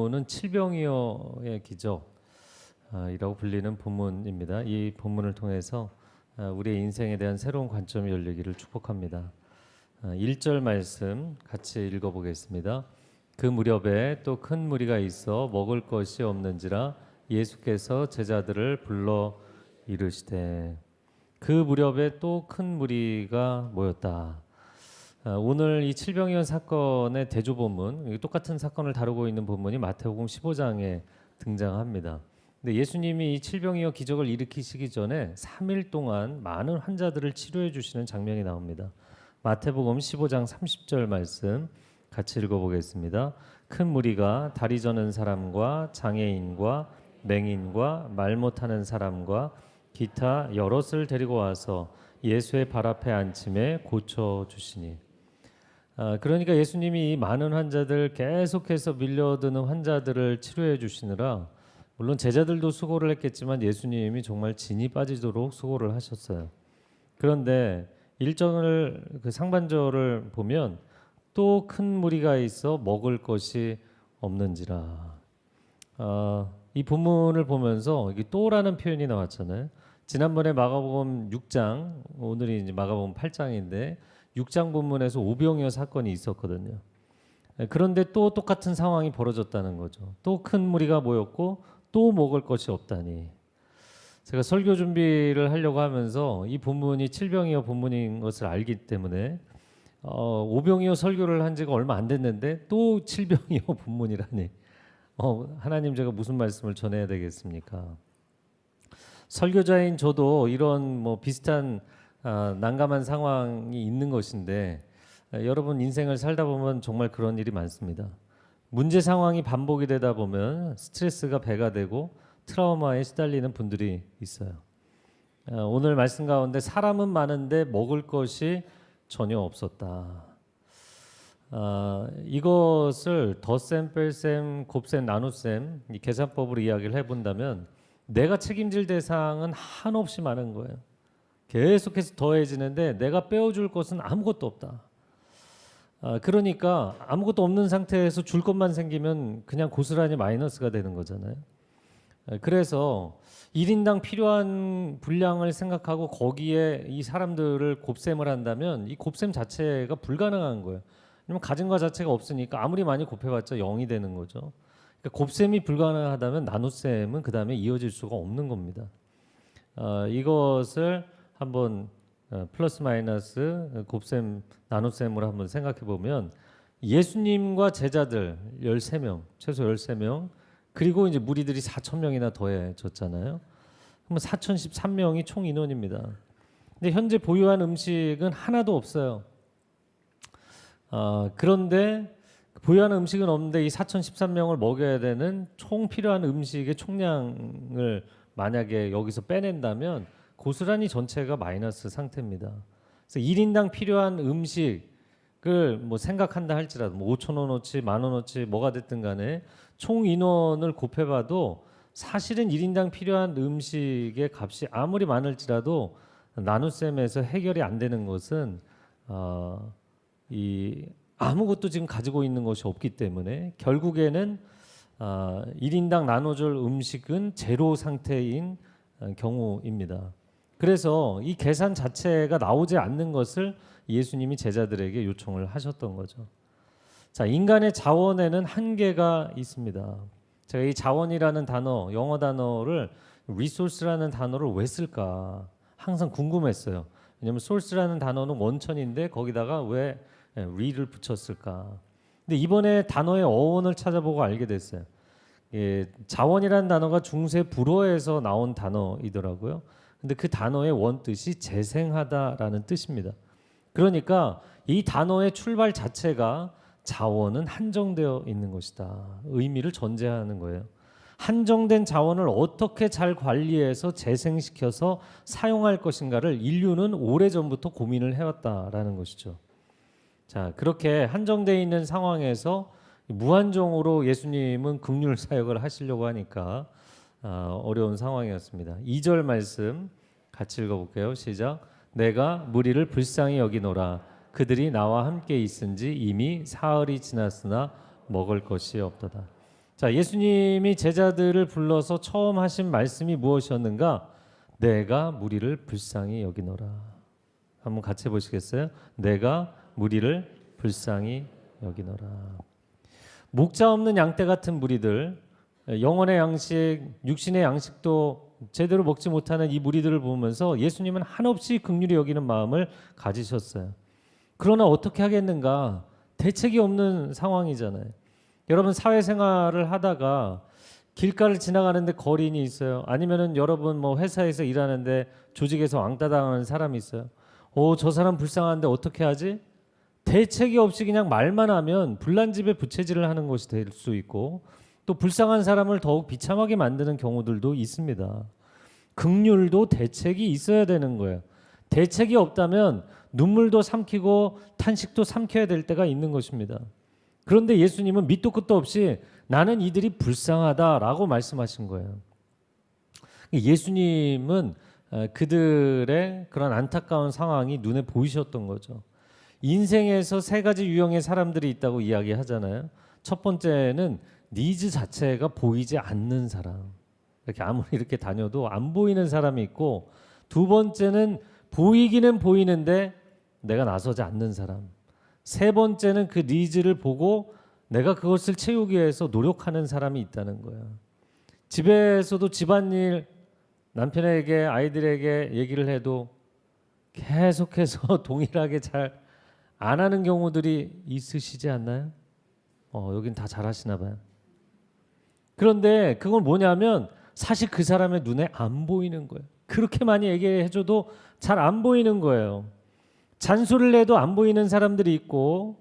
본문은 칠병이어의 기적이라고 불리는 본문입니다. 이 본문을 통해서 우리의 인생에 대한 새로운 관점이 열리기를 축복합니다. 1절 말씀 같이 읽어보겠습니다. 그 무렵에 또 큰 무리가 있어 먹을 것이 없는지라 예수께서 제자들을 불러 이르시되. 그 무렵에 또 큰 무리가 모였다. 오늘 이 칠병이어 사건의 대조본문, 똑같은 사건을 다루고 있는 본문이 마태복음 15장에 등장합니다. 근데 예수님이 이 칠병이어 기적을 일으키시기 전에 3일 동안 많은 환자들을 치료해 주시는 장면이 나옵니다. 마태복음 15장 30절 말씀 같이 읽어보겠습니다. 큰 무리가 다리 저는 사람과 장애인과 맹인과 말 못하는 사람과 기타 여럿을 데리고 와서 예수의 발 앞에 앉힘에 고쳐주시니. 그러니까 예수님이 이 많은 환자들, 계속해서 밀려드는 환자들을 치료해 주시느라 물론 제자들도 수고를 했겠지만 예수님이 정말 진이 빠지도록 수고를 하셨어요. 그런데 1절을 그 상반절을 보면 또 큰 무리가 있어 먹을 것이 없는지라. 이 본문을 보면서 이게 또라는 표현이 나왔잖아요. 지난번에 마가복음 6장, 오늘이 이제 마가복음 8장인데 6장 본문에서 오병이어 사건이 있었거든요. 그런데 또 똑같은 상황이 벌어졌다는 거죠. 또 큰 무리가 모였고 또 먹을 것이 없다니. 제가 설교 준비를 하려고 하면서 이 본문이 칠병이어 본문인 것을 알기 때문에 오병이어 설교를 한 지가 얼마 안 됐는데 또 칠병이어 본문이라니. 하나님, 제가 무슨 말씀을 전해야 되겠습니까? 설교자인 저도 이런 비슷한 난감한 상황이 있는 것인데 여러분 인생을 살다 보면 정말 그런 일이 많습니다. 문제 상황이 반복이 되다 보면 스트레스가 배가 되고 트라우마에 시달리는 분들이 있어요. 오늘 말씀 가운데 사람은 많은데 먹을 것이 전혀 없었다. 이것을 덧셈, 뺄셈, 곱셈, 나눗셈 이 계산법으로 이야기를 해본다면 내가 책임질 대상은 한없이 많은 거예요. 계속해서 더해지는데 내가 빼어줄 것은 아무것도 없다. 그러니까 아무것도 없는 상태에서 줄 것만 생기면 그냥 고스란히 마이너스가 되는 거잖아요. 그래서 1인당 필요한 분량을 생각하고 거기에 이 사람들을 곱셈을 한다면 이 곱셈 자체가 불가능한 거예요. 왜냐면 가진 것 자체가 없으니까 아무리 많이 곱해봤자 0이 되는 거죠. 그러니까 곱셈이 불가능하다면 나눗셈은 그 다음에 이어질 수가 없는 겁니다. 이것을 한번 플러스 마이너스 곱셈 나눗셈으로 한번 생각해 보면 예수님과 제자들 13명, 최소 13명, 그리고 이제 무리들이 4,000명이나 더해졌잖아요. 그러면 4,013명이 총 인원입니다. 근데 현재 보유한 음식은 하나도 없어요. 그런데 보유한 음식은 없는데 이 4,013명을 먹여야 되는 총 필요한 음식의 총량을 만약에 여기서 빼낸다면 고스란히 전체가 마이너스 상태입니다. 그래서 1인당 필요한 음식을 생각한다 할지라도 5,000원어치, 10,000원어치 뭐가 됐든 간에 총 인원을 곱해봐도 사실은 1인당 필요한 음식의 값이 아무리 많을지라도 나눗셈에서 해결이 안 되는 것은 아무것도 지금 가지고 있는 것이 없기 때문에 결국에는 1인당 나눠줄 음식은 제로 상태인 경우입니다. 그래서 이 계산 자체가 나오지 않는 것을 예수님이 제자들에게 요청을 하셨던 거죠. 자, 인간의 자원에는 한계가 있습니다. 제가 이 자원이라는 단어, 영어 단어를 resource라는 단어를 왜 쓸까 항상 궁금했어요. 왜냐하면 source라는 단어는 원천인데 거기다가 왜 re를 붙였을까. 근데 이번에 단어의 어원을 찾아보고 알게 됐어요. 자원이라는 단어가 중세 불어에서 나온 단어이더라고요. 근데 그 단어의 원뜻이 재생하다라는 뜻입니다. 그러니까 이 단어의 출발 자체가 자원은 한정되어 있는 것이다. 의미를 전제하는 거예요. 한정된 자원을 어떻게 잘 관리해서 재생시켜서 사용할 것인가를 인류는 오래전부터 고민을 해왔다라는 것이죠. 자, 그렇게 한정되어 있는 상황에서 무한정으로 예수님은 긍휼 사역을 하시려고 하니까 어려운 상황이었습니다. 2절 말씀 같이 읽어볼게요. 시작. 내가 무리를 불쌍히 여기노라. 그들이 나와 함께 있은지 이미 사흘이 지났으나 먹을 것이 없도다. 자, 예수님이 제자들을 불러서 처음 하신 말씀이 무엇이었는가? 내가 무리를 불쌍히 여기노라. 한번 같이 해보시겠어요? 내가 무리를 불쌍히 여기노라. 목자 없는 양떼 같은 무리들, 영혼의 양식, 육신의 양식도 제대로 먹지 못하는 이 무리들을 보면서 예수님은 한없이 긍휼히 여기는 마음을 가지셨어요. 그러나 어떻게 하겠는가? 대책이 없는 상황이잖아요. 여러분 사회생활을 하다가 길가를 지나가는데 거리인이 있어요. 아니면은 여러분 뭐 회사에서 일하는데 조직에서 왕따 당하는 사람이 있어요. 저 사람 불쌍한데 어떻게 하지? 대책이 없이 그냥 말만 하면 불난집에 부채질을 하는 것이 될 수 있고, 또 불쌍한 사람을 더욱 비참하게 만드는 경우들도 있습니다. 긍휼도 대책이 있어야 되는 거예요. 대책이 없다면 눈물도 삼키고 탄식도 삼켜야 될 때가 있는 것입니다. 그런데 예수님은 밑도 끝도 없이 나는 이들이 불쌍하다라고 말씀하신 거예요. 예수님은 그들의 그런 안타까운 상황이 눈에 보이셨던 거죠. 인생에서 세 가지 유형의 사람들이 있다고 이야기하잖아요. 첫 번째는 니즈 자체가 보이지 않는 사람. 이렇게 아무리 이렇게 다녀도 안 보이는 사람이 있고, 두 번째는 보이기는 보이는데 내가 나서지 않는 사람. 세 번째는 그 니즈를 보고 내가 그것을 채우기 위해서 노력하는 사람이 있다는 거예요. 집에서도 집안일 남편에게 아이들에게 얘기를 해도 계속해서 동일하게 잘 안 하는 경우들이 있으시지 않나요? 여긴 다 잘하시나 봐요. 그런데 그건 뭐냐면 사실 그 사람의 눈에 안 보이는 거예요. 그렇게 많이 얘기해줘도 잘 안 보이는 거예요. 잔소리를 해도 안 보이는 사람들이 있고,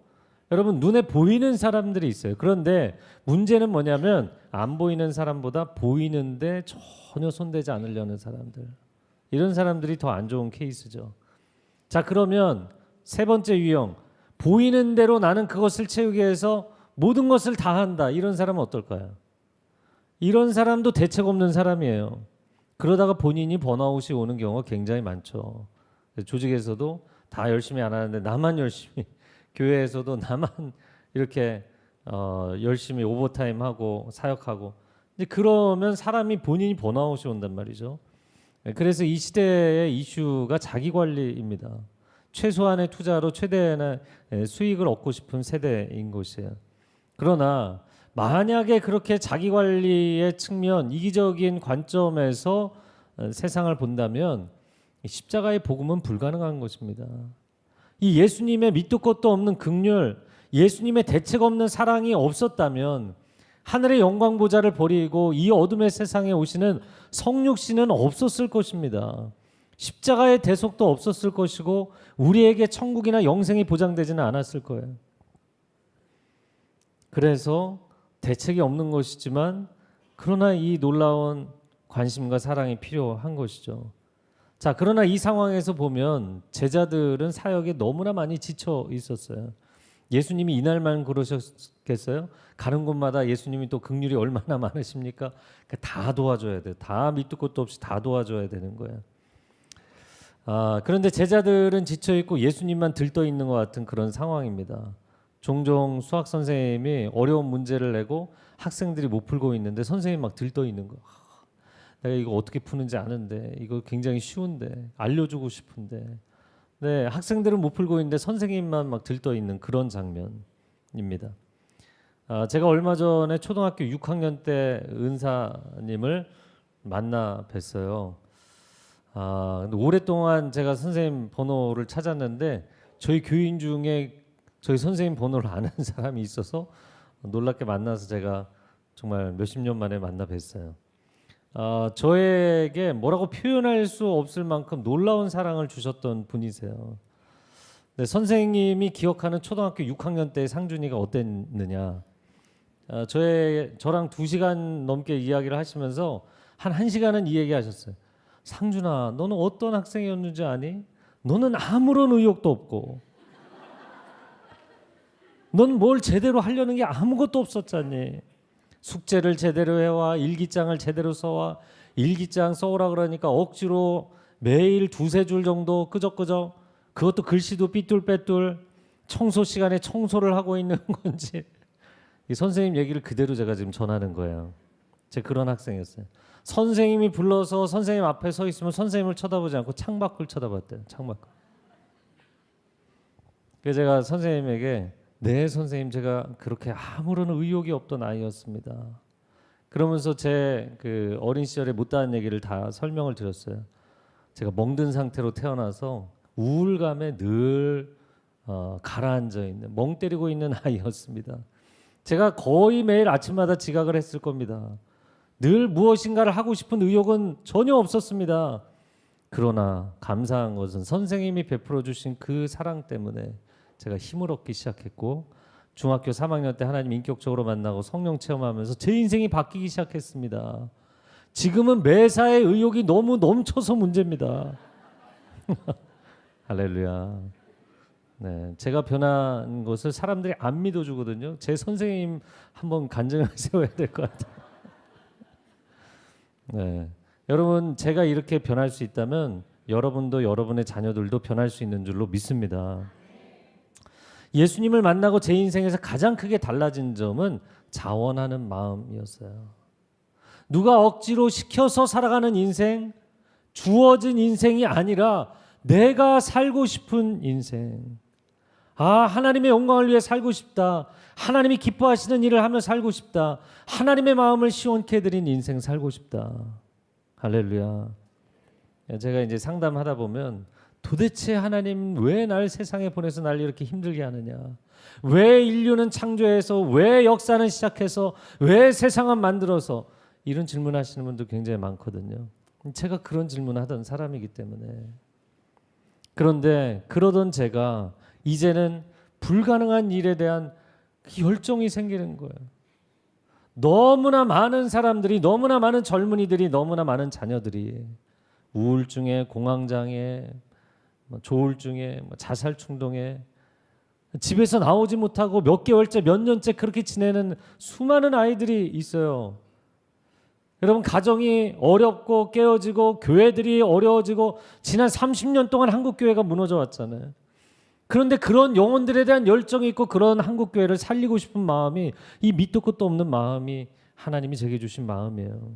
여러분 눈에 보이는 사람들이 있어요. 그런데 문제는 뭐냐면 안 보이는 사람보다 보이는데 전혀 손대지 않으려는 사람들, 이런 사람들이 더 안 좋은 케이스죠. 자, 그러면 세 번째 유형, 보이는 대로 나는 그것을 채우기 위해서 모든 것을 다 한다, 이런 사람은 어떨까요? 이런 사람도 대책 없는 사람이에요. 그러다가 본인이 번아웃이 오는 경우가 굉장히 많죠. 조직에서도 다 열심히 안 하는데 나만 열심히, 교회에서도 나만 이렇게 열심히 오버타임 하고 사역하고, 이제 그러면 사람이 본인이 번아웃이 온단 말이죠. 그래서 이 시대의 이슈가 자기관리입니다. 최소한의 투자로 최대한의 수익을 얻고 싶은 세대인 것이에요. 그러나 만약에 그렇게 자기관리의 측면, 이기적인 관점에서 세상을 본다면 십자가의 복음은 불가능한 것입니다. 이 예수님의 밑도 끝도 없는 긍휼, 예수님의 대책 없는 사랑이 없었다면 하늘의 영광 보좌를 버리고 이 어둠의 세상에 오시는 성육신은 없었을 것입니다. 십자가의 대속도 없었을 것이고 우리에게 천국이나 영생이 보장되지는 않았을 거예요. 그래서 대책이 없는 것이지만 그러나 이 놀라운 관심과 사랑이 필요한 것이죠. 자, 그러나 이 상황에서 보면 제자들은 사역에 너무나 많이 지쳐 있었어요. 예수님이 이날만 그러셨겠어요? 가는 곳마다 예수님이 또 긍휼이 얼마나 많으십니까? 그러니까 다 도와줘야 돼요. 다 밑도 끝도 없이 다 도와줘야 되는 거예요. 그런데 제자들은 지쳐 있고 예수님만 들떠 있는 것 같은 그런 상황입니다. 종종 수학 선생님이 어려운 문제를 내고 학생들이 못 풀고 있는데 선생님이 막 들떠 있는 거. 내가 이거 어떻게 푸는지 아는데, 이거 굉장히 쉬운데 알려주고 싶은데, 네, 학생들은 못 풀고 있는데 선생님만 막 들떠 있는 그런 장면입니다. 제가 얼마 전에 초등학교 6학년 때 은사님을 만나 뵀어요. 근데 오랫동안 제가 선생님 번호를 찾았는데 저희 교인 중에 저희 선생님 번호를 아는 사람이 있어서 놀랍게 만나서 제가 정말 몇십 년 만에 만나 뵀어요. 저에게 뭐라고 표현할 수 없을 만큼 놀라운 사랑을 주셨던 분이세요. 네, 선생님이 기억하는 초등학교 6학년 때의 상준이가 어땠느냐. 저랑 2시간 넘게 이야기를 하시면서 한 1시간은 이 얘기 하셨어요. 상준아, 너는 어떤 학생이었는지 아니? 너는 아무런 의욕도 없고 넌 뭘 제대로 하려는 게 아무것도 없었잖니. 숙제를 제대로 해와, 일기장을 제대로 써와, 일기장 써오라 그러니까 억지로 매일 2-3줄 정도 끄적끄적, 그것도 글씨도 삐뚤빼뚤, 청소 시간에 청소를 하고 있는 건지 이 선생님 얘기를 그대로 제가 지금 전하는 거예요. 제가 그런 학생이었어요. 선생님이 불러서 선생님 앞에 서 있으면 선생님을 쳐다보지 않고 창밖을 쳐다봤대요. 창밖. 그래서 제가 선생님에게 네 선생님 제가 그렇게 아무런 의욕이 없던 아이였습니다. 그러면서 제 그 어린 시절에 못다한 얘기를 다 설명을 드렸어요. 제가 멍든 상태로 태어나서 우울감에 늘 가라앉아 있는 멍 때리고 있는 아이였습니다. 제가 거의 매일 아침마다 지각을 했을 겁니다. 늘 무엇인가를 하고 싶은 의욕은 전혀 없었습니다. 그러나 감사한 것은 선생님이 베풀어 주신 그 사랑 때문에 제가 힘을 얻기 시작했고 중학교 3학년 때 하나님 인격적으로 만나고 성령 체험하면서 제 인생이 바뀌기 시작했습니다. 지금은 매사에 의욕이 너무 넘쳐서 문제입니다. 할렐루야. 네, 제가 변한 것을 사람들이 안 믿어주거든요. 제 선생님 한번 간증을 세워야 될 것 같아요. 네, 여러분 제가 이렇게 변할 수 있다면 여러분도 여러분의 자녀들도 변할 수 있는 줄로 믿습니다. 예수님을 만나고 제 인생에서 가장 크게 달라진 점은 자원하는 마음이었어요. 누가 억지로 시켜서 살아가는 인생, 주어진 인생이 아니라 내가 살고 싶은 인생. 하나님의 영광을 위해 살고 싶다. 하나님이 기뻐하시는 일을 하며 살고 싶다. 하나님의 마음을 시원케 해드린 인생 살고 싶다. 할렐루야. 제가 이제 상담하다 보면 도대체 하나님 왜 날 세상에 보내서 날 이렇게 힘들게 하느냐? 왜 인류는 창조해서, 왜 역사는 시작해서, 왜 세상은 만들어서 이런 질문하시는 분도 굉장히 많거든요. 제가 그런 질문하던 사람이기 때문에. 그런데 그러던 제가 이제는 불가능한 일에 대한 열정이 생기는 거예요. 너무나 많은 사람들이, 너무나 많은 젊은이들이, 너무나 많은 자녀들이 우울증에, 공황장애, 조울증에, 자살 충동에 집에서 나오지 못하고 몇 개월째, 몇 년째 그렇게 지내는 수많은 아이들이 있어요. 여러분 가정이 어렵고 깨어지고 교회들이 어려워지고 지난 30년 동안 한국 교회가 무너져 왔잖아요. 그런데 그런 영혼들에 대한 열정이 있고 그런 한국 교회를 살리고 싶은 마음이 이 밑도 끝도 없는 마음이 하나님이 제게 주신 마음이에요.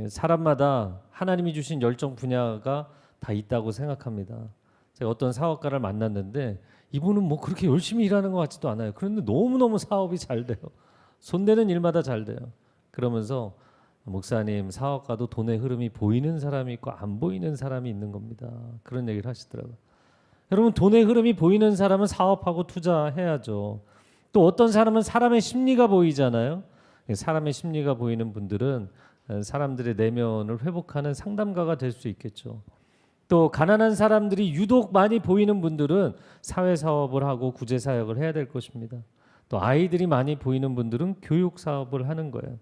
사람마다 하나님이 주신 열정 분야가 다 있다고 생각합니다. 제가 어떤 사업가를 만났는데 이분은 뭐 그렇게 열심히 일하는 것 같지도 않아요. 그런데 너무너무 사업이 잘 돼요. 손대는 일마다 잘 돼요. 그러면서 목사님, 사업가도 돈의 흐름이 보이는 사람이 있고 안 보이는 사람이 있는 겁니다. 그런 얘기를 하시더라고요. 여러분 돈의 흐름이 보이는 사람은 사업하고 투자해야죠. 또 어떤 사람은 사람의 심리가 보이잖아요. 사람의 심리가 보이는 분들은 사람들의 내면을 회복하는 상담가가 될 수 있겠죠. 또 가난한 사람들이 유독 많이 보이는 분들은 사회사업을 하고 구제사역을 해야 될 것입니다. 또 아이들이 많이 보이는 분들은 교육사업을 하는 거예요.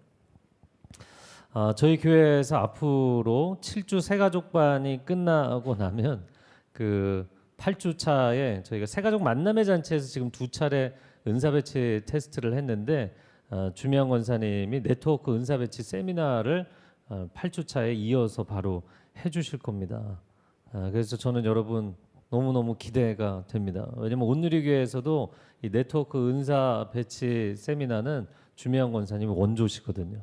저희 교회에서 앞으로 7주 새가족반이 끝나고 나면 그 8주 차에 저희가 새가족 만남의 잔치에서 지금 2차례 은사배치 테스트를 했는데 주명 권사님이 네트워크 은사배치 세미나를 8주 차에 이어서 바로 해주실 겁니다. 그래서 저는 여러분 너무너무 기대가 됩니다. 왜냐면 온누리교회에서도 이 네트워크 은사배치 세미나는 주명 권사님이 원조시거든요.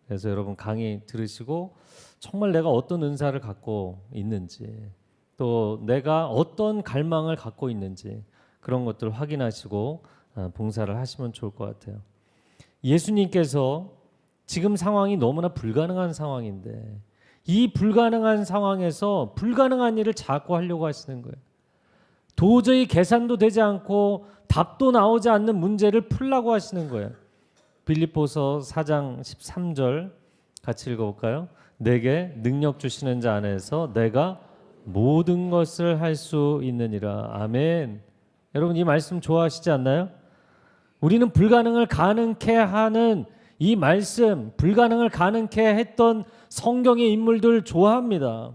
그래서 여러분 강의 들으시고 정말 내가 어떤 은사를 갖고 있는지 또 내가 어떤 갈망을 갖고 있는지 그런 것들을 확인하시고 봉사를 하시면 좋을 것 같아요. 예수님께서 지금 상황이 너무나 불가능한 상황인데 이 불가능한 상황에서 불가능한 일을 자꾸 하려고 하시는 거예요. 도저히 계산도 되지 않고 답도 나오지 않는 문제를 풀라고 하시는 거예요. 빌립보서 4장 13절 같이 읽어볼까요? 내게 능력 주시는 자 안에서 내가 모든 것을 할 수 있느니라. 아멘. 여러분 이 말씀 좋아하시지 않나요? 우리는 불가능을 가능케 하는 이 말씀, 불가능을 가능케 했던 성경의 인물들 좋아합니다.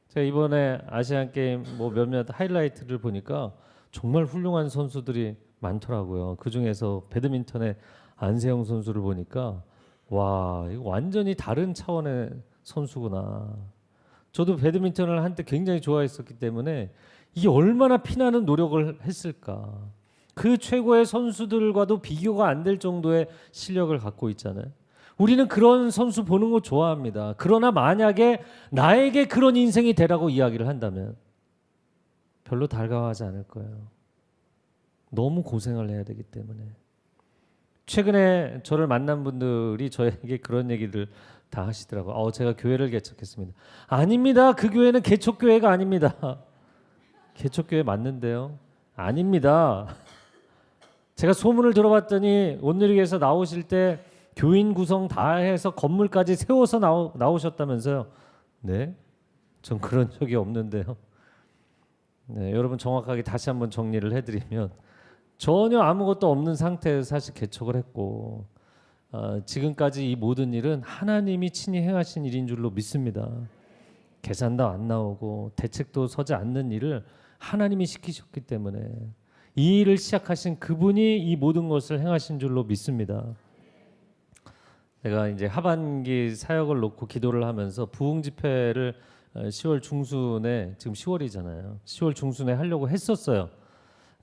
제가 이번에 아시안 게임 몇몇 하이라이트를 보니까 정말 훌륭한 선수들이 많더라고요. 그 중에서 배드민턴의 안세영 선수를 보니까 와, 이거 완전히 다른 차원의 선수구나. 저도 배드민턴을 한때 굉장히 좋아했었기 때문에 이게 얼마나 피나는 노력을 했을까. 그 최고의 선수들과도 비교가 안 될 정도의 실력을 갖고 있잖아요. 우리는 그런 선수 보는 거 좋아합니다. 그러나 만약에 나에게 그런 인생이 되라고 이야기를 한다면 별로 달가워하지 않을 거예요. 너무 고생을 해야 되기 때문에. 최근에 저를 만난 분들이 저에게 그런 얘기를 다 하시더라고요. 제가 교회를 개척했습니다. 아닙니다. 그 교회는 개척교회가 아닙니다. 개척교회 맞는데요. 아닙니다. 제가 소문을 들어봤더니 온누리교회에서 나오실 때 교인 구성 다 해서 건물까지 세워서 나오셨다면서요. 네? 전 그런 적이 없는데요. 네, 여러분 정확하게 다시 한번 정리를 해드리면 전혀 아무것도 없는 상태에서 사실 개척을 했고 지금까지 이 모든 일은 하나님이 친히 행하신 일인 줄로 믿습니다. 계산도 안 나오고 대책도 서지 않는 일을 하나님이 시키셨기 때문에 이 일을 시작하신 그분이 이 모든 것을 행하신 줄로 믿습니다. 내가 이제 하반기 사역을 놓고 기도를 하면서 부흥 집회를 10월 중순에, 지금 10월이잖아요. 10월 중순에 하려고 했었어요.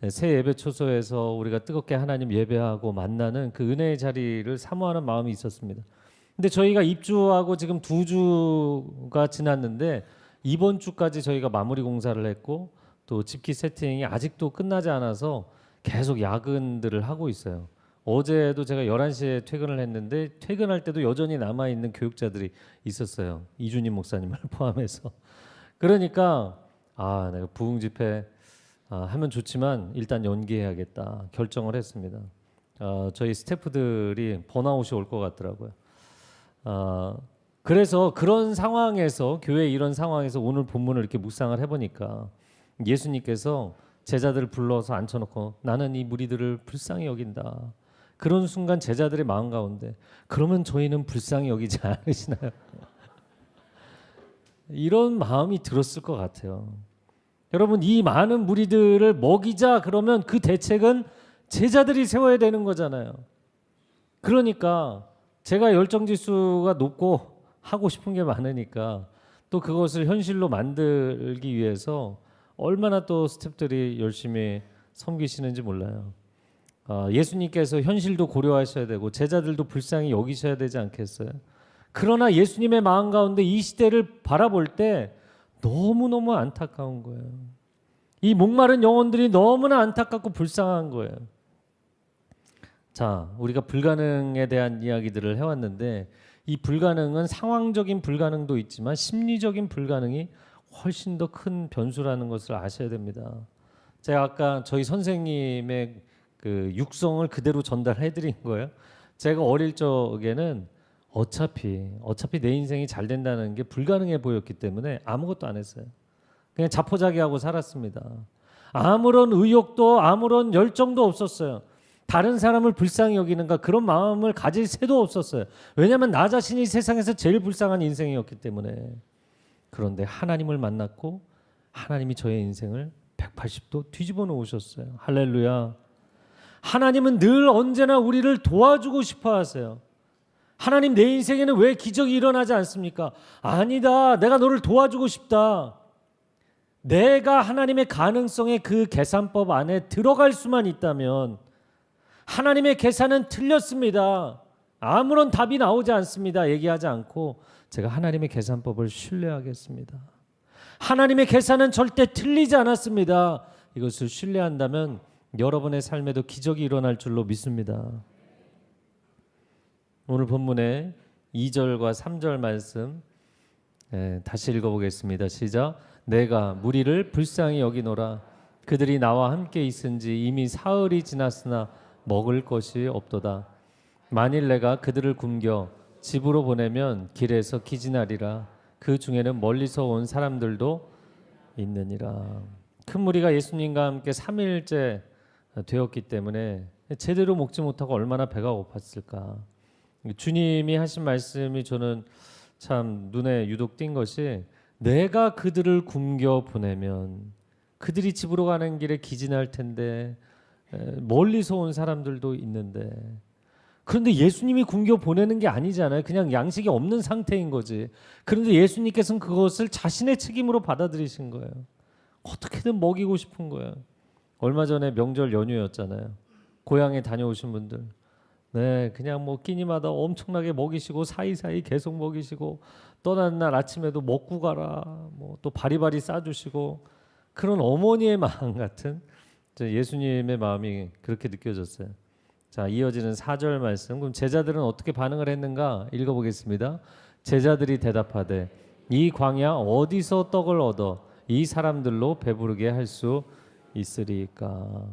새 예배 초소에서 우리가 뜨겁게 하나님 예배하고 만나는 그 은혜의 자리를 사모하는 마음이 있었습니다. 근데 저희가 입주하고 지금 2주가 지났는데 이번 주까지 저희가 마무리 공사를 했고 또 집기 세팅이 아직도 끝나지 않아서 계속 야근들을 하고 있어요. 어제도 제가 11시에 퇴근을 했는데 퇴근할 때도 여전히 남아있는 교육자들이 있었어요. 이준임 목사님을 포함해서. 그러니까 내가 부흥 집회 하면 좋지만 일단 연기해야겠다 결정을 했습니다. 저희 스태프들이 번아웃이 올 것 같더라고요. 그래서 그런 상황에서 교회 이런 상황에서 오늘 본문을 이렇게 묵상을 해보니까 예수님께서 제자들을 불러서 앉혀놓고 나는 이 무리들을 불쌍히 여긴다. 그런 순간 제자들의 마음 가운데 그러면 저희는 불쌍히 여기지 않으시나요? 이런 마음이 들었을 것 같아요. 여러분 이 많은 무리들을 먹이자 그러면 그 대책은 제자들이 세워야 되는 거잖아요. 그러니까 제가 열정지수가 높고 하고 싶은 게 많으니까 또 그것을 현실로 만들기 위해서 얼마나 또 스태프들이 열심히 섬기시는지 몰라요. 예수님께서 현실도 고려하셔야 되고 제자들도 불쌍히 여기셔야 되지 않겠어요? 그러나 예수님의 마음 가운데 이 시대를 바라볼 때 너무너무 안타까운 거예요. 이 목마른 영혼들이 너무나 안타깝고 불쌍한 거예요. 자, 우리가 불가능에 대한 이야기들을 해왔는데 이 불가능은 상황적인 불가능도 있지만 심리적인 불가능이 훨씬 더 큰 변수라는 것을 아셔야 됩니다. 제가 아까 저희 선생님의 그 육성을 그대로 전달해드린 거예요. 제가 어릴 적에는 어차피 내 인생이 잘 된다는 게 불가능해 보였기 때문에 아무것도 안 했어요. 그냥 자포자기하고 살았습니다. 아무런 의욕도 아무런 열정도 없었어요. 다른 사람을 불쌍히 여기는가 그런 마음을 가질 새도 없었어요. 왜냐하면 나 자신이 세상에서 제일 불쌍한 인생이었기 때문에. 그런데 하나님을 만났고 하나님이 저의 인생을 180도 뒤집어 놓으셨어요. 할렐루야. 하나님은 늘 언제나 우리를 도와주고 싶어 하세요. 하나님 내 인생에는 왜 기적이 일어나지 않습니까? 아니다. 내가 너를 도와주고 싶다. 내가 하나님의 가능성의 그 계산법 안에 들어갈 수만 있다면 하나님의 계산은 틀렸습니다. 아무런 답이 나오지 않습니다. 얘기하지 않고 제가 하나님의 계산법을 신뢰하겠습니다. 하나님의 계산은 절대 틀리지 않았습니다. 이것을 신뢰한다면 여러분의 삶에도 기적이 일어날 줄로 믿습니다. 오늘 본문의 2절과 3절 말씀 다시 읽어보겠습니다. 시작. 내가 무리를 불쌍히 여기노라. 그들이 나와 함께 있은지 이미 사흘이 지났으나 먹을 것이 없도다. 만일 내가 그들을 굶겨 집으로 보내면 길에서 기진하리라. 그 중에는 멀리서 온 사람들도 있느니라. 큰 무리가 예수님과 함께 3일째 되었기 때문에 제대로 먹지 못하고 얼마나 배가 고팠을까. 주님이 하신 말씀이 저는 참 눈에 유독 띈 것이 내가 그들을 굶겨 보내면 그들이 집으로 가는 길에 기진할 텐데 멀리서 온 사람들도 있는데 그런데 예수님이 굶겨 보내는 게 아니잖아요. 그냥 양식이 없는 상태인 거지. 그런데 예수님께서는 그것을 자신의 책임으로 받아들이신 거예요. 어떻게든 먹이고 싶은 거예요. 얼마 전에 명절 연휴였잖아요. 고향에 다녀오신 분들, 네, 그냥 뭐 끼니마다 엄청나게 먹이시고 사이사이 계속 먹이시고 떠나는 날 아침에도 먹고 가라, 뭐 또 바리바리 싸주시고 그런 어머니의 마음 같은 예수님의 마음이 그렇게 느껴졌어요. 자, 이어지는 4절 말씀. 그럼 제자들은 어떻게 반응을 했는가 읽어보겠습니다. 제자들이 대답하되 이 광야 어디서 떡을 얻어 이 사람들로 배부르게 할 수 있으리까.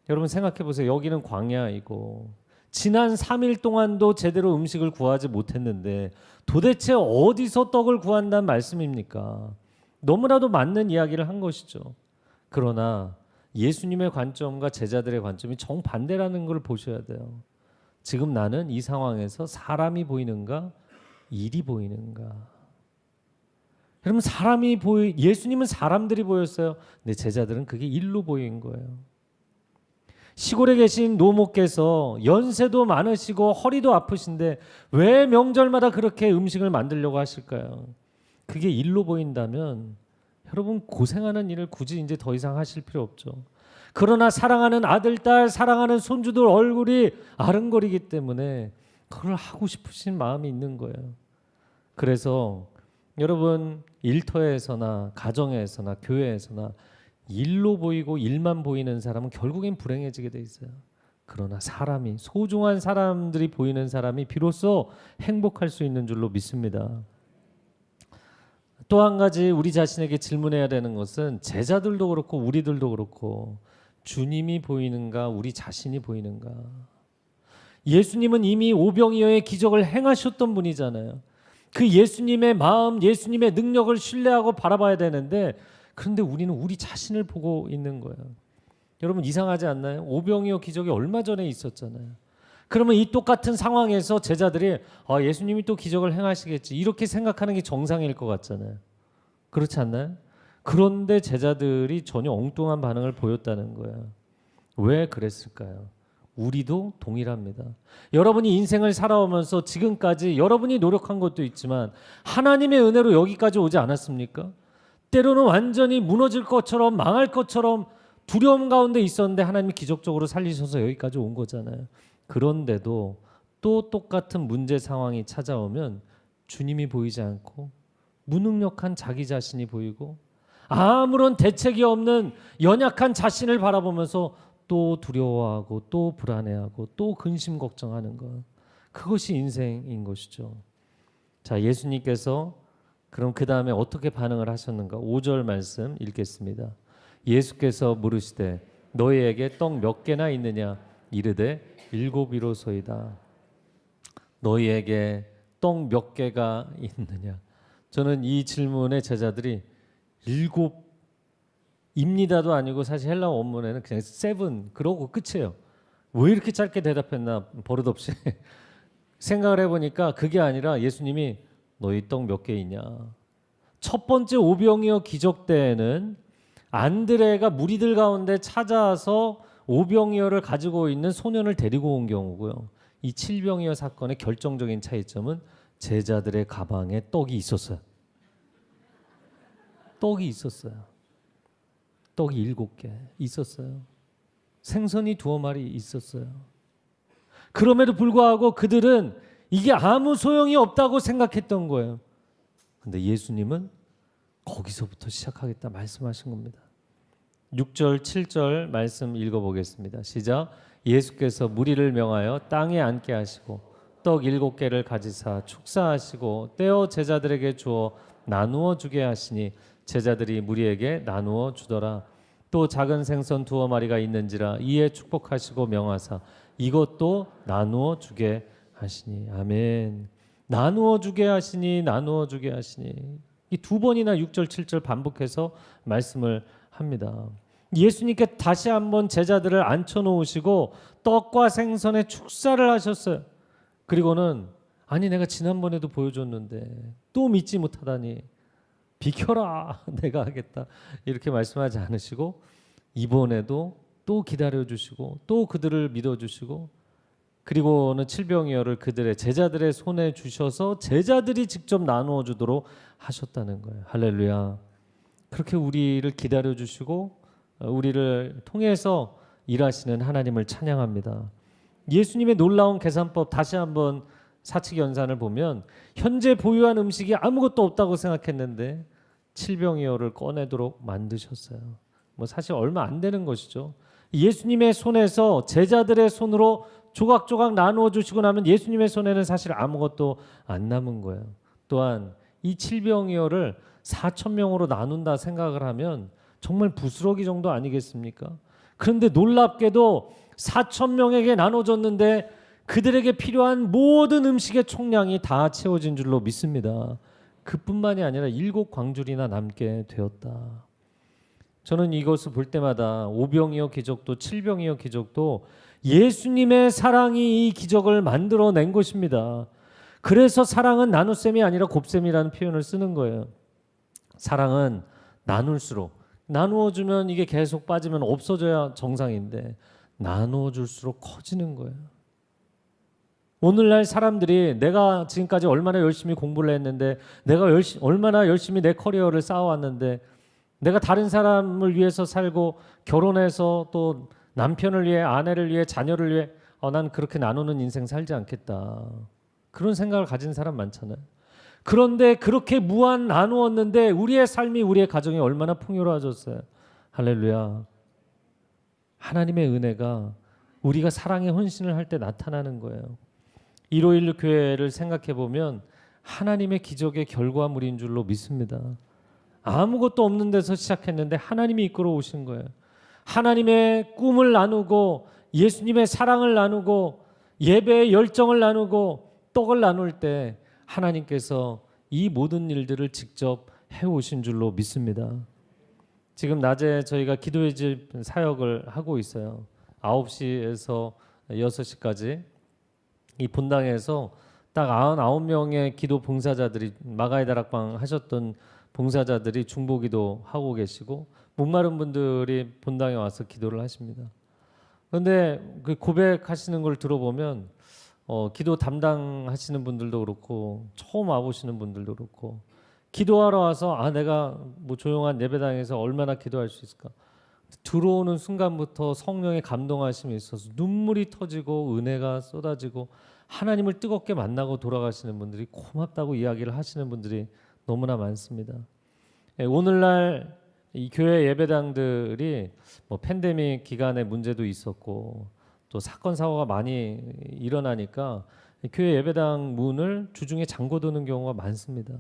여러분 생각해 보세요. 여기는 광야이고 지난 3일 동안도 제대로 음식을 구하지 못했는데 도대체 어디서 떡을 구한다는 말씀입니까? 너무나도 맞는 이야기를 한 것이죠. 그러나 예수님의 관점과 제자들의 관점이 정반대라는 걸 보셔야 돼요. 지금 나는 이 상황에서 사람이 보이는가, 일이 보이는가? 여러분 예수님은 사람들이 보였어요. 근데 제자들은 그게 일로 보인 거예요. 시골에 계신 노모께서 연세도 많으시고 허리도 아프신데 왜 명절마다 그렇게 음식을 만들려고 하실까요? 그게 일로 보인다면 여러분 고생하는 일을 굳이 이제 더 이상 하실 필요 없죠. 그러나 사랑하는 아들, 딸, 사랑하는 손주들 얼굴이 아른거리기 때문에 그걸 하고 싶으신 마음이 있는 거예요. 그래서 여러분 일터에서나 가정에서나 교회에서나 일로 보이고 일만 보이는 사람은 결국엔 불행해지게 돼 있어요. 그러나 사람이 소중한 사람들이 보이는 사람이 비로소 행복할 수 있는 줄로 믿습니다. 또 한 가지 우리 자신에게 질문해야 되는 것은 제자들도 그렇고 우리들도 그렇고 주님이 보이는가 우리 자신이 보이는가. 예수님은 이미 오병이어의 기적을 행하셨던 분이잖아요. 그 예수님의 마음, 예수님의 능력을 신뢰하고 바라봐야 되는데 그런데 우리는 우리 자신을 보고 있는 거예요. 여러분 이상하지 않나요? 오병이어 기적이 얼마 전에 있었잖아요. 그러면 이 똑같은 상황에서 제자들이 예수님이 또 기적을 행하시겠지 이렇게 생각하는 게 정상일 것 같잖아요. 그렇지 않나요? 그런데 제자들이 전혀 엉뚱한 반응을 보였다는 거예요. 왜 그랬을까요? 우리도 동일합니다. 여러분이 인생을 살아오면서 지금까지 여러분이 노력한 것도 있지만 하나님의 은혜로 여기까지 오지 않았습니까? 때로는 완전히 무너질 것처럼 망할 것처럼 두려움 가운데 있었는데 하나님이 기적적으로 살리셔서 여기까지 온 거잖아요. 그런데도 또 똑같은 문제 상황이 찾아오면 주님이 보이지 않고 무능력한 자기 자신이 보이고 아무런 대책이 없는 연약한 자신을 바라보면서 또 두려워하고 또 불안해하고 또 근심 걱정하는 것. 그것이 인생인 것이죠. 자, 예수님께서 그럼 그 다음에 어떻게 반응을 하셨는가? 5절 말씀 읽겠습니다. 예수께서 물으시되 너희에게 떡 몇 개나 있느냐? 이르되 7이로소이다. 너희에게 떡 몇 개가 있느냐? 저는 이 질문에 제자들이 7입니다도 아니고 사실 헬라어 원문에는 그냥 7 그러고 끝이에요. 왜 이렇게 짧게 대답했나 버릇없이 생각을 해보니까 그게 아니라 예수님이 너희 떡 몇 개 있냐. 첫 번째 오병이어 기적 때에는 안드레가 무리들 가운데 찾아서 오병이어를 가지고 있는 소년을 데리고 온 경우고요. 이 칠병이어 사건의 결정적인 차이점은 제자들의 가방에 떡이 있었어요. 떡이 있었어요. 떡이 7개 있었어요. 생선이 2마리 있었어요. 그럼에도 불구하고 그들은 이게 아무 소용이 없다고 생각했던 거예요. 근데 예수님은 거기서부터 시작하겠다 말씀하신 겁니다. 6절 7절 말씀 읽어보겠습니다. 시작. 예수께서 무리를 명하여 땅에 앉게 하시고 떡 7개를 가지사 축사하시고 떼어 제자들에게 주어 나누어 주게 하시니 제자들이 무리에게 나누어 주더라. 또 작은 생선 2마리가 있는지라 이에 축복하시고 명하사 이것도 나누어 주게 하시니. 아멘. 나누어 주게 하시니 나누어 주게 하시니. 이 2번이나 6절 7절 반복해서 말씀을 합니다. 예수님께 다시 한번 제자들을 앉혀놓으시고 떡과 생선의 축사를 하셨어요. 그리고는 아니 내가 지난번에도 보여줬는데 또 믿지 못하다니 비켜라 내가 하겠다 이렇게 말씀하지 않으시고 이번에도 또 기다려주시고 또 그들을 믿어주시고 그리고는 칠병이어를 그들의 제자들의 손에 주셔서 제자들이 직접 나누어 주도록 하셨다는 거예요. 할렐루야. 그렇게 우리를 기다려주시고 우리를 통해서 일하시는 하나님을 찬양합니다. 예수님의 놀라운 계산법 다시 한번 사칙 연산을 보면 현재 보유한 음식이 아무것도 없다고 생각했는데 칠병이어를 꺼내도록 만드셨어요. 뭐 사실 얼마 안 되는 것이죠. 예수님의 손에서 제자들의 손으로 조각조각 나누어 주시고 나면 예수님의 손에는 사실 아무것도 안 남은 거예요. 또한 이 칠병이어를 4천 명으로 나눈다 생각을 하면 정말 부스러기 정도 아니겠습니까? 그런데 놀랍게도 4천 명에게 나눠줬는데 그들에게 필요한 모든 음식의 총량이 다 채워진 줄로 믿습니다. 그뿐만이 아니라 7광줄이나 남게 되었다. 저는 이것을 볼 때마다 오병이어 기적도 칠병이어 기적도 예수님의 사랑이 이 기적을 만들어낸 것입니다. 그래서 사랑은 나눗셈이 아니라 곱셈이라는 표현을 쓰는 거예요. 사랑은 나눌수록, 나누어주면 이게 계속 빠지면 없어져야 정상인데 나누어줄수록 커지는 거예요. 오늘날 사람들이 내가 지금까지 얼마나 열심히 공부를 했는데, 내가 얼마나 열심히 내 커리어를 쌓아왔는데, 내가 다른 사람을 위해서 살고 결혼해서 또 남편을 위해, 아내를 위해, 자녀를 위해 난 그렇게 나누는 인생 살지 않겠다. 그런 생각을 가진 사람 많잖아요. 그런데 그렇게 무한 나누었는데 우리의 삶이, 우리의 가정이 얼마나 풍요로워졌어요. 할렐루야. 하나님의 은혜가 우리가 사랑의 헌신을 할 때 나타나는 거예요. 151 교회를 생각해 보면 하나님의 기적의 결과물인 줄로 믿습니다. 아무것도 없는 데서 시작했는데 하나님이 이끌어 오신 거예요. 하나님의 꿈을 나누고 예수님의 사랑을 나누고 예배의 열정을 나누고 떡을 나눌 때 하나님께서 이 모든 일들을 직접 해오신 줄로 믿습니다. 지금 낮에 저희가 기도의 집 사역을 하고 있어요. 9시에서 6시까지 이 본당에서 딱 99명의 기도 봉사자들이, 마가의 다락방 하셨던 봉사자들이 중보기도 하고 계시고 목마른 분들이 본당에 와서 기도를 하십니다. 그런데 그 고백하시는 걸 들어보면 기도 담당하시는 분들도 그렇고 처음 와보시는 분들도 그렇고 기도하러 와서 내가 뭐 조용한 예배당에서 얼마나 기도할 수 있을까, 들어오는 순간부터 성령의 감동하심이 있어서 눈물이 터지고 은혜가 쏟아지고 하나님을 뜨겁게 만나고 돌아가시는 분들이 고맙다고 이야기를 하시는 분들이 너무나 많습니다. 오늘날 이 교회 예배당들이 뭐 팬데믹 기간에 문제도 있었고 또 사건 사고가 많이 일어나니까 교회 예배당 문을 주중에 잠궈두는 경우가 많습니다.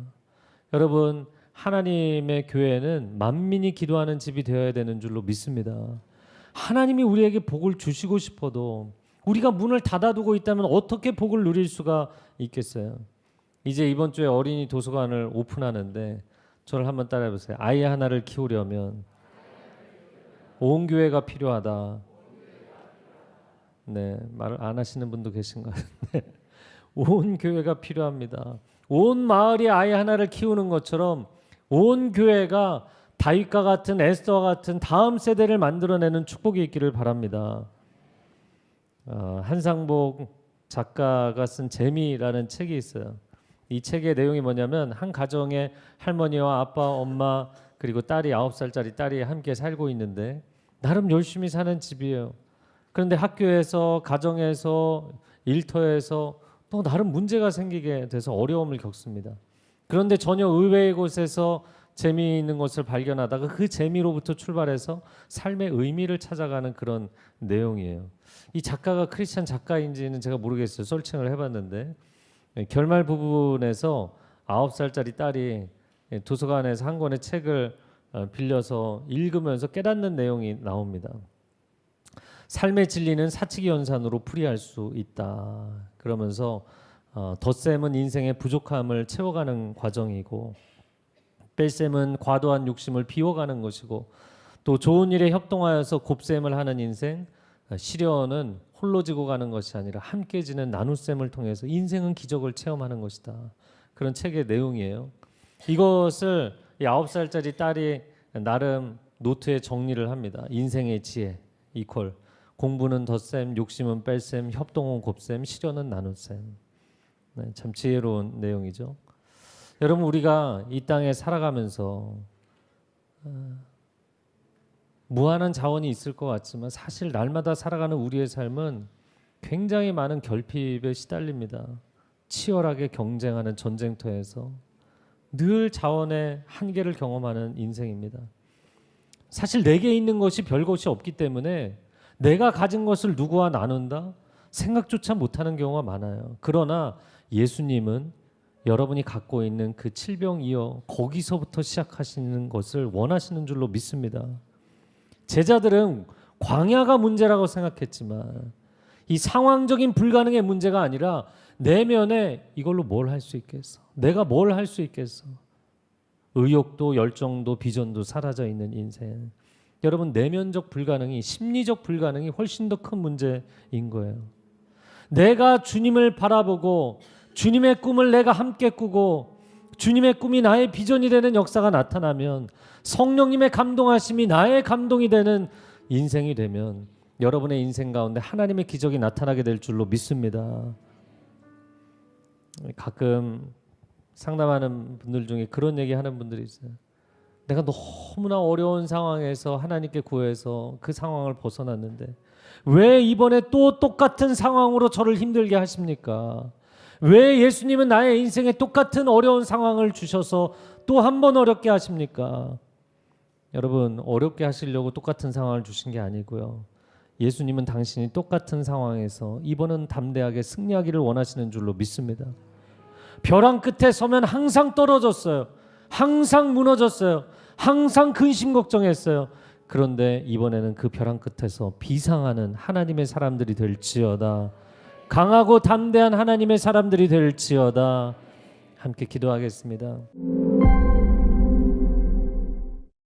여러분, 하나님의 교회는 만민이 기도하는 집이 되어야 되는 줄로 믿습니다. 하나님이 우리에게 복을 주시고 싶어도 우리가 문을 닫아두고 있다면 어떻게 복을 누릴 수가 있겠어요? 이제 이번 주에 어린이 도서관을 오픈하는데 저를 한번 따라해 보세요. 아이 하나를 키우려면 온 교회가 필요하다. 네, 말을 안 하시는 분도 계신 것 같은데 온 교회가 필요합니다. 온 마을이 아이 하나를 키우는 것처럼 온 교회가 다윗과 같은, 에스더와 같은 다음 세대를 만들어내는 축복이 있기를 바랍니다. 한상복 작가가 쓴 재미라는 책이 있어요. 이 책의 내용이 뭐냐면 한 가정에 할머니와 아빠, 엄마 그리고 딸이 9살짜리 딸이 함께 살고 있는데 나름 열심히 사는 집이에요. 그런데 학교에서, 가정에서, 일터에서 또 나름 문제가 생기게 돼서 어려움을 겪습니다. 그런데 전혀 의외의 곳에서 재미있는 것을 발견하다가 그 재미로부터 출발해서 삶의 의미를 찾아가는 그런 내용이에요. 이 작가가 크리스찬 작가인지는 제가 모르겠어요. 설칭을 해봤는데 결말 부분에서 9살짜리 딸이 도서관에서 한 권의 책을 빌려서 읽으면서 깨닫는 내용이 나옵니다. 삶의 진리는 사치기 연산으로 풀이할 수 있다. 그러면서 덧셈은 인생의 부족함을 채워가는 과정이고 뺄셈은 과도한 욕심을 비워가는 것이고 또 좋은 일에 협동하여서 곱셈을 하는 인생, 시련은 홀로 지고 가는 것이 아니라 함께 지는 나눗셈을 통해서 인생은 기적을 체험하는 것이다. 그런 책의 내용이에요. 이것을 이 9살짜리 딸이 나름 노트에 정리를 합니다. 인생의 지혜 이퀄 공부는 덧셈, 욕심은 뺄셈, 협동은 곱셈, 시련은 나눗셈. 네, 참 지혜로운 내용이죠. 여러분, 우리가 이 땅에 살아가면서 무한한 자원이 있을 것 같지만 사실 날마다 살아가는 우리의 삶은 굉장히 많은 결핍에 시달립니다. 치열하게 경쟁하는 전쟁터에서 늘 자원의 한계를 경험하는 인생입니다. 사실 내게 있는 것이 별 것이 없기 때문에 내가 가진 것을 누구와 나눈다 생각조차 못하는 경우가 많아요. 그러나 예수님은 여러분이 갖고 있는 그 칠병이어 거기서부터 시작하시는 것을 원하시는 줄로 믿습니다. 제자들은 광야가 문제라고 생각했지만 이 상황적인 불가능의 문제가 아니라 내면에 이걸로 뭘 할 수 있겠어? 내가 뭘 할 수 있겠어? 의욕도 열정도 비전도 사라져 있는 인생. 여러분, 내면적 불가능이 심리적 불가능이 훨씬 더 큰 문제인 거예요. 내가 주님을 바라보고 주님의 꿈을 내가 함께 꾸고 주님의 꿈이 나의 비전이 되는 역사가 나타나면, 성령님의 감동하심이 나의 감동이 되는 인생이 되면 여러분의 인생 가운데 하나님의 기적이 나타나게 될 줄로 믿습니다. 가끔 상담하는 분들 중에 그런 얘기 하는 분들이 있어요. 내가 너무나 어려운 상황에서 하나님께 구해서 그 상황을 벗어났는데 왜 이번에 또 똑같은 상황으로 저를 힘들게 하십니까? 왜 예수님은 나의 인생에 똑같은 어려운 상황을 주셔서 또 한 번 어렵게 하십니까? 여러분, 어렵게 하시려고 똑같은 상황을 주신 게 아니고요. 예수님은 당신이 똑같은 상황에서 이번은 담대하게 승리하기를 원하시는 줄로 믿습니다. 벼랑 끝에 서면 항상 떨어졌어요. 항상 무너졌어요. 항상 근심 걱정했어요. 그런데 이번에는 그 벼랑 끝에서 비상하는 하나님의 사람들이 될지어다. 강하고 담대한 하나님의 사람들이 될지어다. 함께 기도하겠습니다.